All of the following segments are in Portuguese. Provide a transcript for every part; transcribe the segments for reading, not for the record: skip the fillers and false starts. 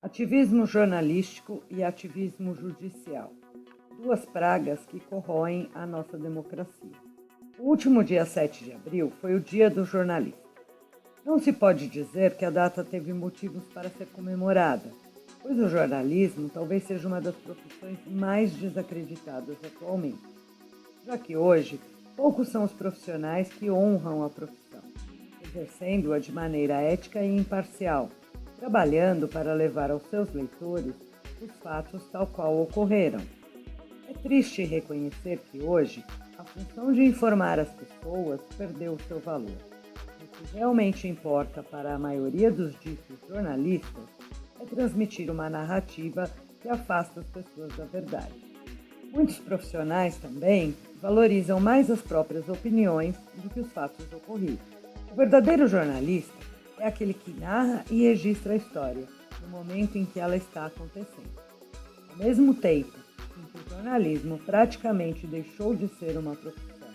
Ativismo jornalístico e ativismo judicial. Duas pragas que corroem a nossa democracia. O último dia 7 de abril foi o Dia do Jornalista. Não se pode dizer que a data teve motivos para ser comemorada, pois o jornalismo talvez seja uma das profissões mais desacreditadas atualmente, já que hoje poucos são os profissionais que honram a profissão, exercendo-a de maneira ética e imparcial, trabalhando para levar aos seus leitores os fatos tal qual ocorreram. É triste reconhecer que hoje a função de informar as pessoas perdeu o seu valor. O que realmente importa para a maioria dos ditos jornalistas é transmitir uma narrativa que afasta as pessoas da verdade. Muitos profissionais também valorizam mais as próprias opiniões do que os fatos ocorridos. O verdadeiro jornalista é aquele que narra e registra a história no momento em que ela está acontecendo. Ao mesmo tempo em que o jornalismo praticamente deixou de ser uma profissão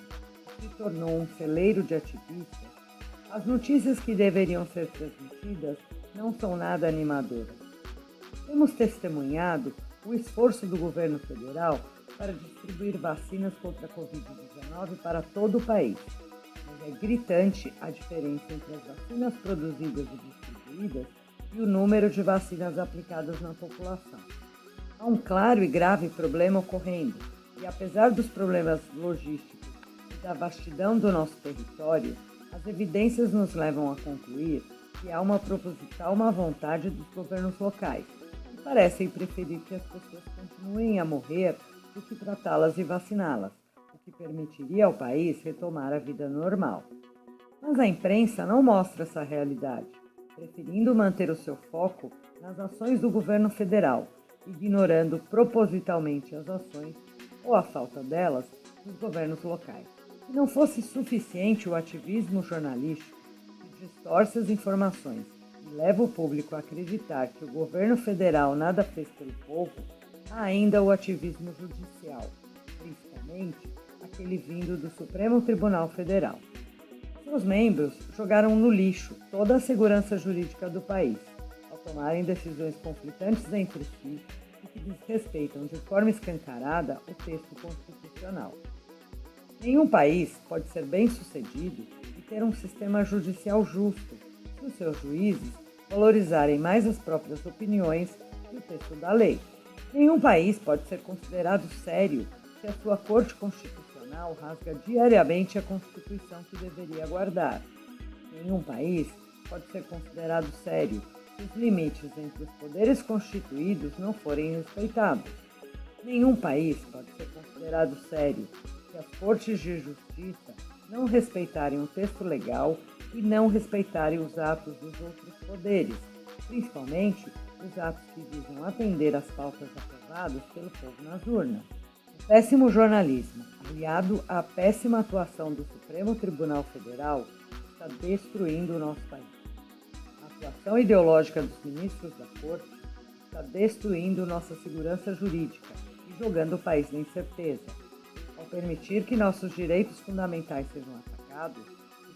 e se tornou um celeiro de ativistas, as notícias que deveriam ser transmitidas não são nada animadoras. Temos testemunhado o esforço do governo federal para distribuir vacinas contra a Covid-19 para todo o país. Mas é gritante a diferença entre as vacinas produzidas e distribuídas e o número de vacinas aplicadas na população. Há um claro e grave problema ocorrendo, e apesar dos problemas logísticos e da vastidão do nosso território, as evidências nos levam a concluir que há uma proposital má vontade dos governos locais, que parecem preferir que as pessoas continuem a morrer do que tratá-las e vaciná-las, o que permitiria ao país retomar a vida normal. Mas a imprensa não mostra essa realidade, preferindo manter o seu foco nas ações do governo federal, ignorando propositalmente as ações, ou a falta delas, dos governos locais. Se não fosse suficiente o ativismo jornalístico, que distorce as informações e leva o público a acreditar que o governo federal nada fez pelo povo, há ainda o ativismo judicial, principalmente aquele vindo do Supremo Tribunal Federal. Seus membros jogaram no lixo toda a segurança jurídica do país, ao tomarem decisões conflitantes entre si e que desrespeitam de forma escancarada o texto constitucional. Nenhum país pode ser bem-sucedido e ter um sistema judicial justo se os seus juízes valorizarem mais as próprias opiniões que o texto da lei. Nenhum país pode ser considerado sério se a sua Corte Constitucional rasga diariamente a Constituição que deveria guardar. Nenhum país pode ser considerado sério se os limites entre os poderes constituídos não forem respeitados. Nenhum país pode ser considerado sério se as cortes de justiça não respeitarem o texto legal e não respeitarem os atos dos outros poderes, principalmente os atos que visam atender às pautas aprovadas pelo povo nas urnas. O péssimo jornalismo, aliado à péssima atuação do Supremo Tribunal Federal, está destruindo o nosso país. A atuação ideológica dos ministros da Corte está destruindo nossa segurança jurídica e jogando o país na incerteza. Ao permitir que nossos direitos fundamentais sejam atacados,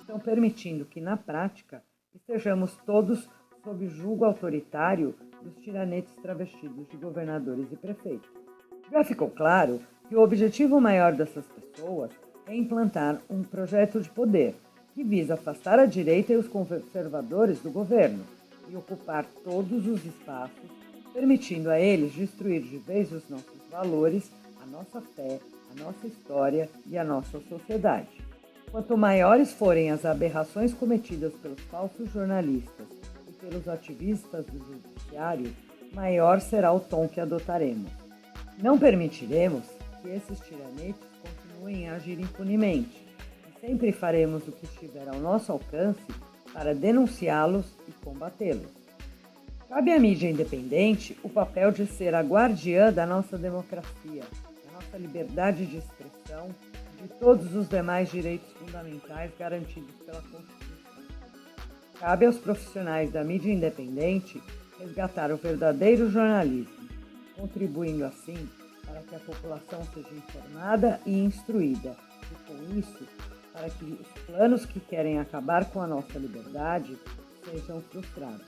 estão permitindo que, na prática, estejamos todos sob julgo autoritário dos tiranetes travestidos de governadores e prefeitos. Já ficou claro que o objetivo maior dessas pessoas é implantar um projeto de poder que visa afastar a direita e os conservadores do governo e ocupar todos os espaços, permitindo a eles destruir de vez os nossos valores, a nossa fé, a nossa história e a nossa sociedade. Quanto maiores forem as aberrações cometidas pelos falsos jornalistas e pelos ativistas do judiciário, maior será o tom que adotaremos. Não permitiremos que esses tiranetes continuem a agir impunemente e sempre faremos o que estiver ao nosso alcance para denunciá-los e combatê-los. Cabe à mídia independente o papel de ser a guardiã da nossa democracia, da nossa liberdade de expressão e de todos os demais direitos fundamentais garantidos pela Constituição. Cabe aos profissionais da mídia independente resgatar o verdadeiro jornalismo, contribuindo assim para que a população seja informada e instruída, e com isso, para que os planos que querem acabar com a nossa liberdade sejam frustrados.